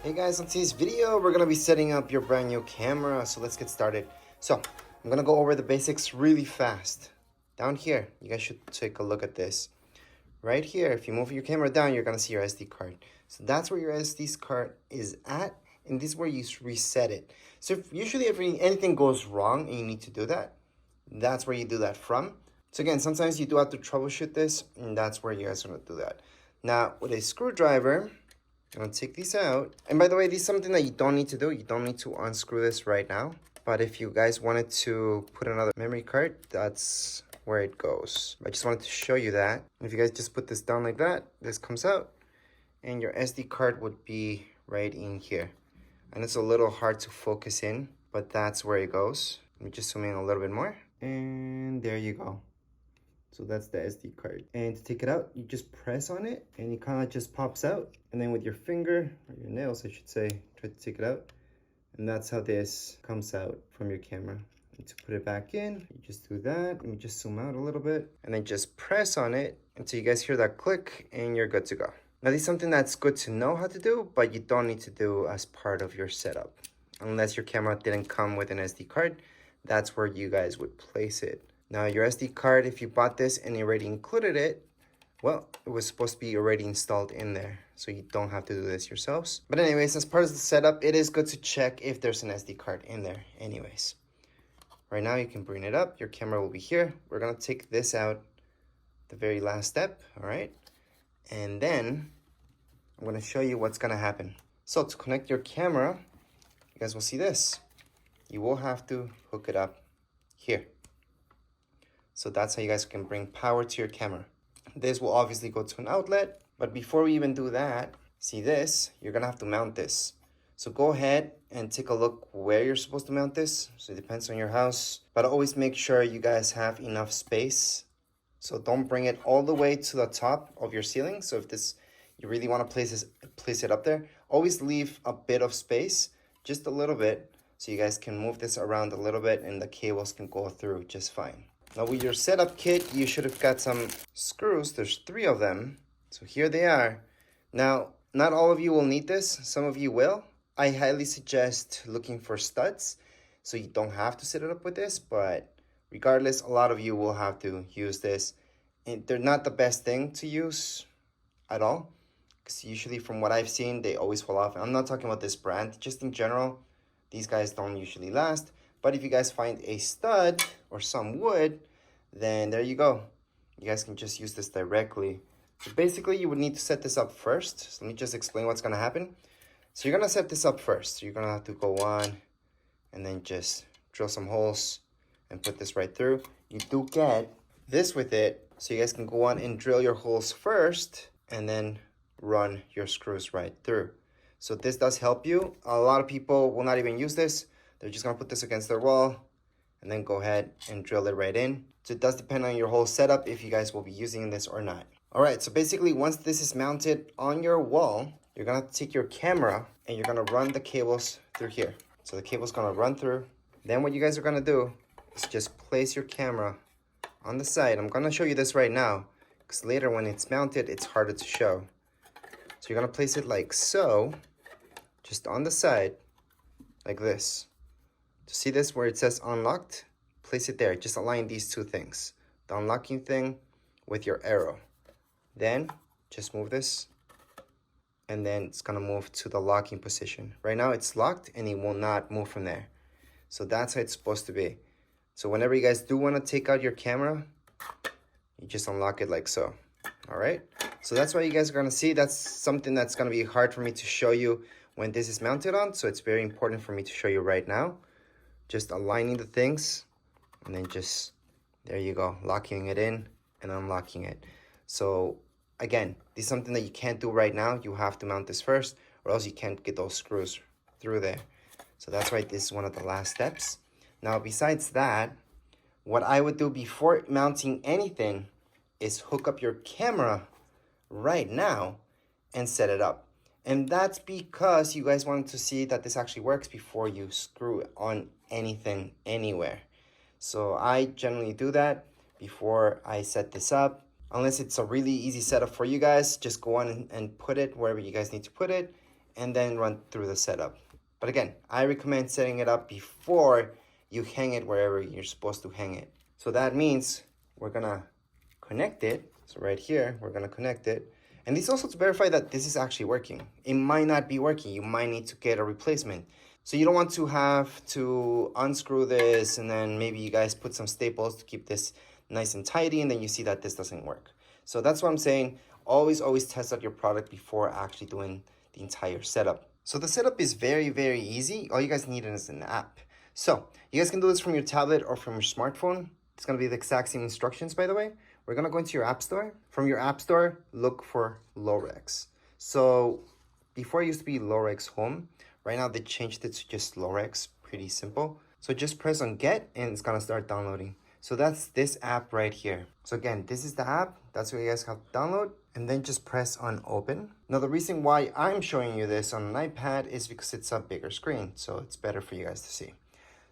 Hey guys, on today's video, we're gonna be setting up your brand new camera. So let's get started. So I'm gonna go over the basics really fast. Down here, you guys should take a look at this. Right here, if you move your camera down, you're gonna see your SD card. So that's where your SD card is at, and this is where you reset it. So if anything goes wrong and you need to do that, that's where you do that from. So again, sometimes you do have to troubleshoot this, and that's where you guys are gonna do that. Now, with a screwdriver, I'm gonna take these out. And by the way, this is something that you don't need to do. You don't need to unscrew this right now. But if you guys wanted to put another memory card, that's where it goes. I just wanted to show you that. If you guys just put this down like that, this comes out and your SD card would be right in here. And it's a little hard to focus in, but that's where it goes. Let me just zoom in a little bit more. And there you go. So that's the SD card. And to take it out, you just press on it and it kind of just pops out. And then with your finger, or your nails I should say, try to take it out. And that's how this comes out from your camera. And to put it back in, you just do that. Let me just zoom out a little bit. And then just press on it until you guys hear that click and you're good to go. Now this is something that's good to know how to do, but you don't need to do as part of your setup. Unless your camera didn't come with an SD card, that's where you guys would place it. Now your SD card, if you bought this and you already included it, well, it was supposed to be already installed in there. So you don't have to do this yourselves. But anyways, as part of the setup, it is good to check if there's an SD card in there anyways. Right now you can bring it up. Your camera will be here. We're gonna take this out, the very last step, all right? And then I'm gonna show you what's gonna happen. So to connect your camera, you guys will see this. You will have to hook it up here. So that's how you guys can bring power to your camera. This will obviously go to an outlet, but before we even do that, see this, you're gonna have to mount this. So go ahead and take a look where you're supposed to mount this. So it depends on your house, but always make sure you guys have enough space. So don't bring it all the way to the top of your ceiling. So if you really wanna place it up there, always leave a bit of space, just a little bit, so you guys can move this around a little bit and the cables can go through just fine. Now with your setup kit, you should have got some screws. There's 3 of them. So here they are. Now, not all of you will need this. Some of you will. I highly suggest looking for studs so you don't have to set it up with this. But regardless, a lot of you will have to use this. And they're not the best thing to use at all. Because usually from what I've seen, they always fall off. I'm not talking about this brand. Just in general, these guys don't usually last. But if you guys find a stud or some wood, then there you go. You guys can just use this directly. So basically, you would need to set this up first. So let me just explain what's going to happen. So you're going to set this up first. So you're going to have to go on and then just drill some holes and put this right through. You do get this with it. So you guys can go on and drill your holes first and then run your screws right through. So this does help you. A lot of people will not even use this. They're just gonna put this against their wall and then go ahead and drill it right in. So it does depend on your whole setup if you guys will be using this or not. All right, so basically once this is mounted on your wall, you're gonna take your camera and you're gonna run the cables through here. So the cable's gonna run through. Then what you guys are gonna do is just place your camera on the side. I'm gonna show you this right now because later when it's mounted, it's harder to show. So you're gonna place it like so, just on the side, like this. To see this where it says unlocked, place it there. Just align these 2 things. The unlocking thing with your arrow. Then just move this and then it's gonna move to the locking position. Right now it's locked and it will not move from there. So that's how it's supposed to be. So whenever you guys do wanna take out your camera, you just unlock it like so. All right, so that's what you guys are gonna see. That's something that's gonna be hard for me to show you when this is mounted on. So it's very important for me to show you right now. Just aligning the things and then just, there you go, locking it in and unlocking it. So again, this is something that you can't do right now. You have to mount this first or else you can't get those screws through there. So that's why this is one of the last steps. Now, besides that, what I would do before mounting anything is hook up your camera right now and set it up. And that's because you guys wanted to see that this actually works before you screw it on anything, anywhere. So I generally do that before I set this up. Unless it's a really easy setup for you guys, just go on and put it wherever you guys need to put it and then run through the setup. But again, I recommend setting it up before you hang it wherever you're supposed to hang it. So that means we're gonna connect it. So right here, we're gonna connect it. And this is also to verify that this is actually working. It might not be working. You might need to get a replacement. So you don't want to have to unscrew this and then maybe you guys put some staples to keep this nice and tidy and then you see that this doesn't work. So that's what I'm saying. Always test out your product before actually doing the entire setup. So the setup is very easy. All you guys need is an app. So you guys can do this from your tablet or from your smartphone. It's gonna be the exact same instructions, by the way. We're gonna go into your app store. From your app store, look for Lorex. So before it used to be Lorex Home. Right now they changed it to just Lorex, pretty simple. So just press on get and it's gonna start downloading. So that's this app right here. So again, this is the app. That's what you guys have to download and then just press on open. Now the reason why I'm showing you this on an iPad is because it's a bigger screen. So it's better for you guys to see.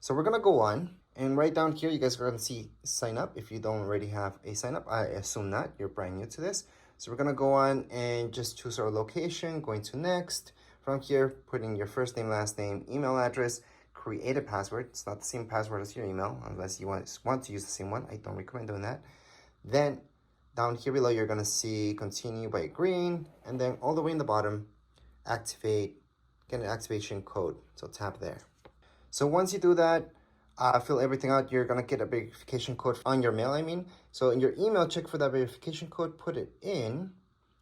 So we're gonna go on and right down here, you guys are gonna see sign up. If you don't already have a sign up, I assume not, you're brand new to this. So we're gonna go on and just choose our location, going to next. From here, put in your first name, last name, email address, create a password. It's not the same password as your email, unless you want to use the same one. I don't recommend doing that. Then down here below, you're gonna see continue by agreeing, and then all the way in the bottom, activate, get an activation code. So tap there. So once you do that, fill everything out, you're gonna get a verification code on your mail, So in your email, check for that verification code, put it in,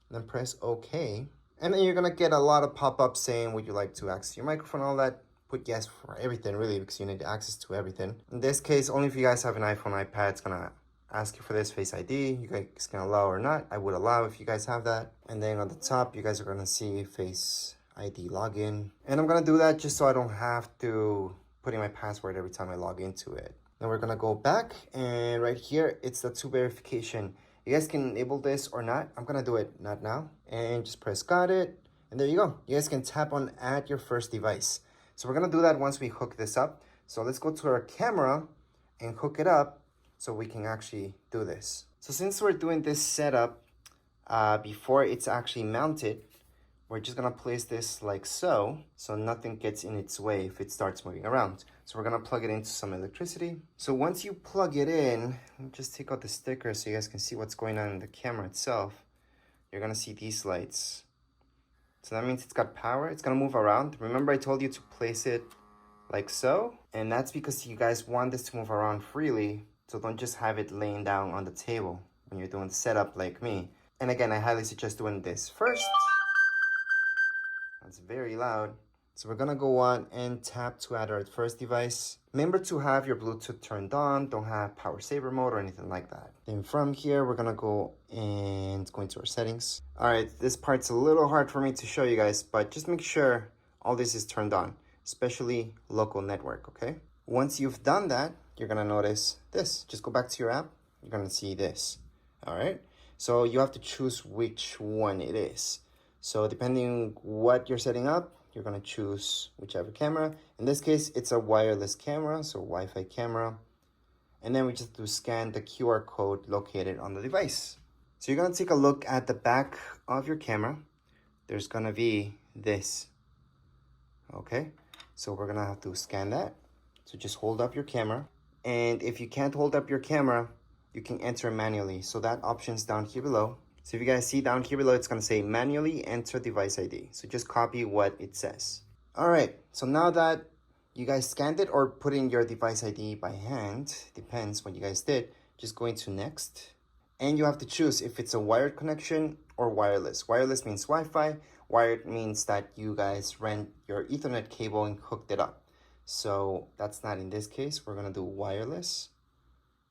then press OK. And then you're gonna get a lot of pop-ups saying, would you like to access your microphone, all that. Put yes for everything, really, because you need access to everything. In this case, only if you guys have an iPhone, iPad, it's gonna ask you for this Face ID. You guys can allow or not. I would allow if you guys have that. And then on the top, you guys are gonna see Face ID login. And I'm gonna do that just so I don't have to put in my password every time I log into it. Then we're gonna go back, and right here, it's the two verification. You guys can enable this or not. I'm gonna do it not now. And just press got it. And there you go. You guys can tap on add your first device. So we're gonna do that once we hook this up. So let's go to our camera and hook it up so we can actually do this. So since we're doing this setup before it's actually mounted, we're just gonna place this like so nothing gets in its way if it starts moving around. So we're gonna plug it into some electricity. So once you plug it in, let me just take out the sticker so you guys can see what's going on in the camera itself. You're gonna see these lights. So that means it's got power, it's gonna move around. Remember I told you to place it like so? And that's because you guys want this to move around freely, so don't just have it laying down on the table when you're doing the setup like me. And again, I highly suggest doing this first. That's very loud. So we're gonna go on and tap to add our first device. Remember to have your Bluetooth turned on, don't have power saver mode or anything like that. Then from here, we're gonna go and go into our settings. All right, this part's a little hard for me to show you guys, but just make sure all this is turned on, especially local network, okay? Once you've done that, you're gonna notice this. Just go back to your app, you're gonna see this, all right? So you have to choose which one it is. So depending on what you're setting up, you're gonna choose whichever camera. In this case, it's a wireless camera, so Wi-Fi camera. And then we just do scan the QR code located on the device. So you're gonna take a look at the back of your camera. There's gonna be this, okay? So we're gonna have to scan that. So just hold up your camera. And if you can't hold up your camera, you can enter manually. So that option's down here below. So if you guys see down here below, it's gonna say manually enter device ID. So just copy what it says. All right, so now that you guys scanned it or put in your device ID by hand, depends what you guys did, just go into next. And you have to choose if it's a wired connection or wireless. Wireless means Wi-Fi. Wired means that you guys ran your Ethernet cable and hooked it up. So that's not in this case. We're gonna do wireless.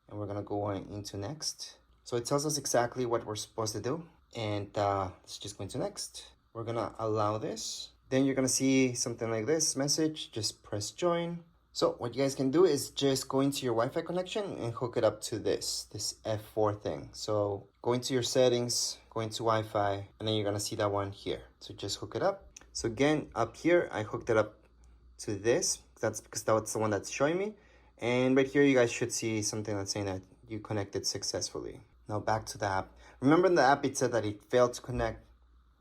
And we're gonna go on into next. So it tells us exactly what we're supposed to do. And let's just go into next. We're gonna allow this. Then you're gonna see something like this message, just press join. So what you guys can do is just go into your Wi-Fi connection and hook it up to this F4 thing. So go into your settings, go into Wi-Fi, and then you're gonna see that one here. So just hook it up. So again, up here, I hooked it up to this. That's because that's the one that's showing me. And right here, you guys should see something that's saying that you connected successfully. Now back to the app. Remember in the app, it said that it failed to connect.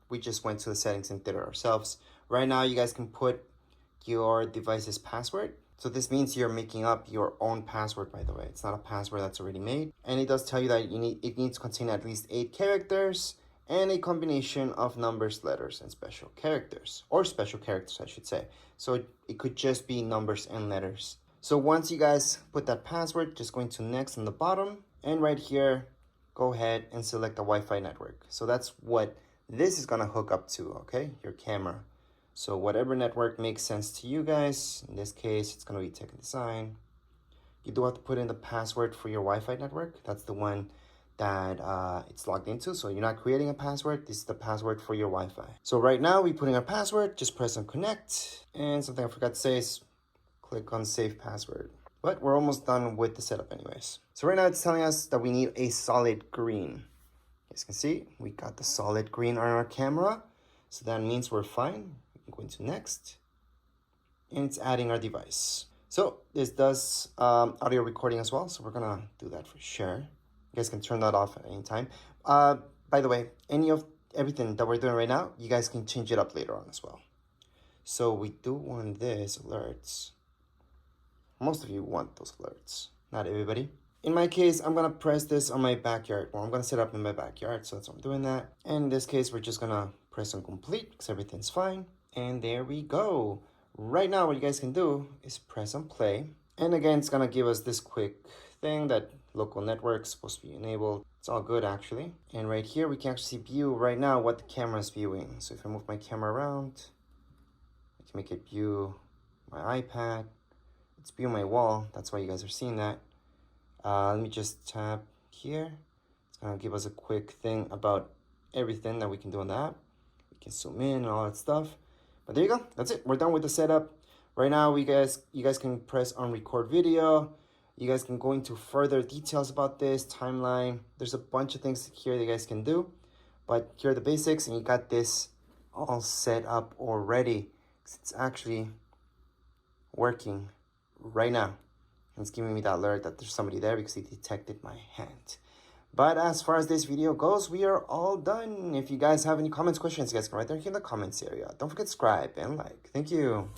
We just went to the settings and did it ourselves. Right now, you guys can put your device's password. So this means you're making up your own password, by the way. It's not a password that's already made. And it does tell you that it needs to contain at least 8 characters and a combination of numbers, letters, and special characters. Or special characters, I should say. So it could just be numbers and letters. So once you guys put that password, just going to next on the bottom. And right here, go ahead and select the Wi-Fi network. So that's what this is gonna hook up to, okay? Your camera. So whatever network makes sense to you guys, in this case, it's gonna be Tech and Design. You do have to put in the password for your Wi-Fi network. That's the one that it's logged into. So you're not creating a password, this is the password for your Wi-Fi. So right now, we put in our password, just press on connect. And something I forgot to say is click on save password. But we're almost done with the setup anyways. So right now it's telling us that we need a solid green. As you can see, we got the solid green on our camera. So that means we're fine. Go into next, and it's adding our device. So this does audio recording as well, so we're gonna do that for sure. You guys can turn that off at any time. By the way, everything that we're doing right now, you guys can change it up later on as well. So we do want this alerts. Most of you want those alerts, not everybody. In my case, I'm gonna press this on my backyard. Well, I'm gonna set up in my backyard, so that's why I'm doing that. And in this case, we're just gonna press on complete because everything's fine. And there we go. Right now, what you guys can do is press on play. And again, it's gonna give us this quick thing that local network's supposed to be enabled. It's all good actually. And right here, we can actually view right now what the camera is viewing. So if I move my camera around, I can make it view my iPad. It's viewing my wall. That's why you guys are seeing that. Let me just tap here. It's gonna give us a quick thing about everything that we can do on the app. We can zoom in and all that stuff. But there you go. That's it. We're done with the setup. Right now, you guys can press on record video. You guys can go into further details about this timeline. There's a bunch of things here that you guys can do. But here are the basics, and you got this all set up already. It's actually working right now. And it's giving me that alert that there's somebody there because it detected my hand. But as far as this video goes, we are all done. If you guys have any comments, questions, you guys can write there in the comments area. Don't forget to subscribe and like. Thank you.